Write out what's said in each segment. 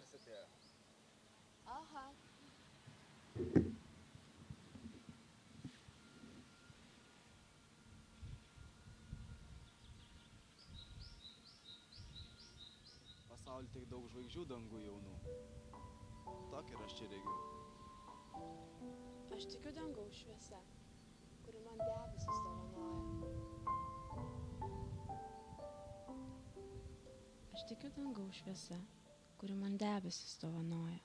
Žmonės atėjo. Aha. Pasauly tiek daug žvaigždžių dangų jaunų. Tokį ir aš čia regiu. Aš tikiu dangaus šviesa, kuri man debesis dovanoja. Aš tikiu dangaus šviesa, kuri man debesis dovanoja.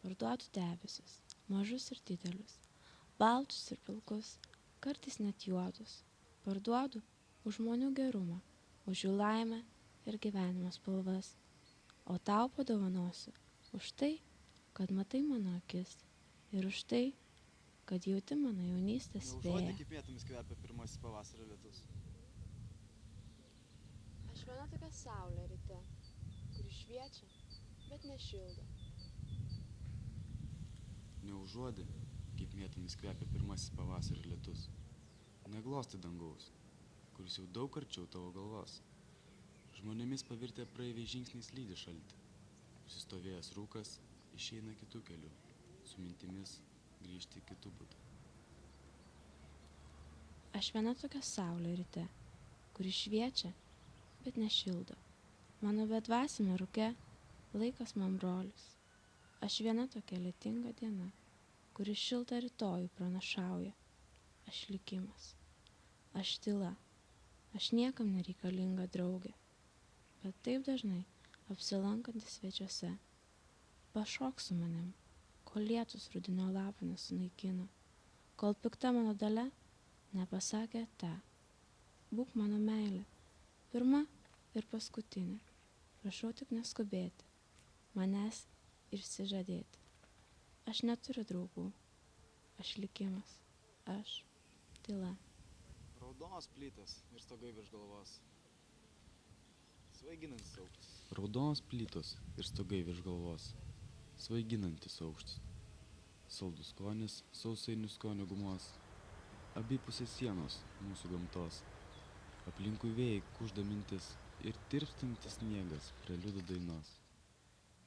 Parduodu debesis, mažus ir didelius, baltus ir pilkus, kartais net juodus. Parduodu už žmonių gerumą, už jų laimę ir gyvenimo spalvas. O tau padovanosiu už tai, kad matai mano akis ir už tai, kad jauti mano jaunystės vėją. Neužuodė, kaip vietomis kvepia pirmasis pavasario lietus. Aš viena tokia saulė ryte, kuri šviečia, bet nešildo. Neužuodė, kaip vietomis kvepia pirmasis pavasario lietus. Neglosti dangaus, kuris jau daug arčiau tavo galvos. Žmonėmis pavirtę praeiviai žingsniais lydi šaltį. Užsistovėjęs rūkas išeina kitų kelių, su mintimis grįžti kitų būdų. Aš viena tokia saulė ryte, kuri šviečia, bet nešildo. Mano bedvasime rūke laikas man brolis. Aš viena tokia lietinga diena, kuri šiltą rytojų pranašauja. Aš likimas. Aš tyla. Aš niekam nereikalinga draugė. Bet taip dažnai apsilankantis svečiuose. Pašok su manim, kol lietus rudinio lapų nesunaikino. Kol pikta mano dalia nepasakė tą. Būk mano meilė. Pirma ir paskutinė. Prašau tik neskubėti. Manęs išsižadėti. Aš neturiu draugų. Aš likimas. Aš tyla. Raudonos plytos ir stogai virš galvos. Svaiginantis aukštis. Raudonos plytos ir stogai virš galvos. Svaiginantis aukštis. Saldus skonis, sausainių skonio gumos. Abipusės sienos mūsų gamtos. Aplinkui vėjai kužda mintis ir tirpstantis sniegas preliudo dainos.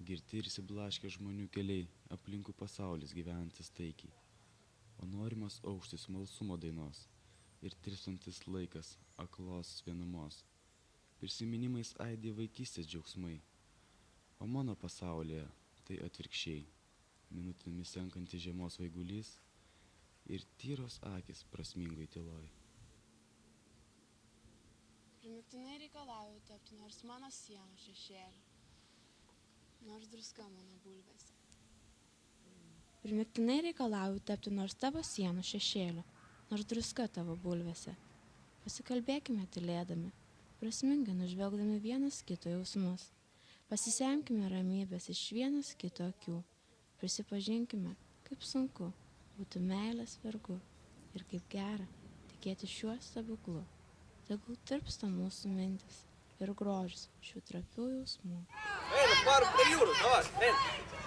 Girti ir įsiblaškę žmonių keliai, aplinkui pasaulis gyvenantis taikiai. O norimas aukštis smalsumo dainos ir tirpstantis laikas aklos vienumos. Prisiminimais aidė vaikystės džiaugsmai, o mano pasaulyje tai atvirkščiai. Minutėmis senkantis žiemos vaigulys ir tyros akis prasmingoj tyloj. Primiktinai reikalauju tapti nors mano sienų šešėlių, nors druska mano bulvėse. Primiktinai reikalauju tapti nors tavo sienų šešėlių, nors druska tavo bulvėse. Pasikalbėkime tylėdami, prasmingai nužvelgdami vienas kito jausmus. Pasisemkime ramybės iš vienas kito akių. Prisipažinkime, kaip sunku būti meilės vergu ir kaip gera tikėti šiuo stebuklu. Tegul tirpsta mūsų mintis ir grožis šių trapių jausmų. Eina, varom prie jūros, davai, eina.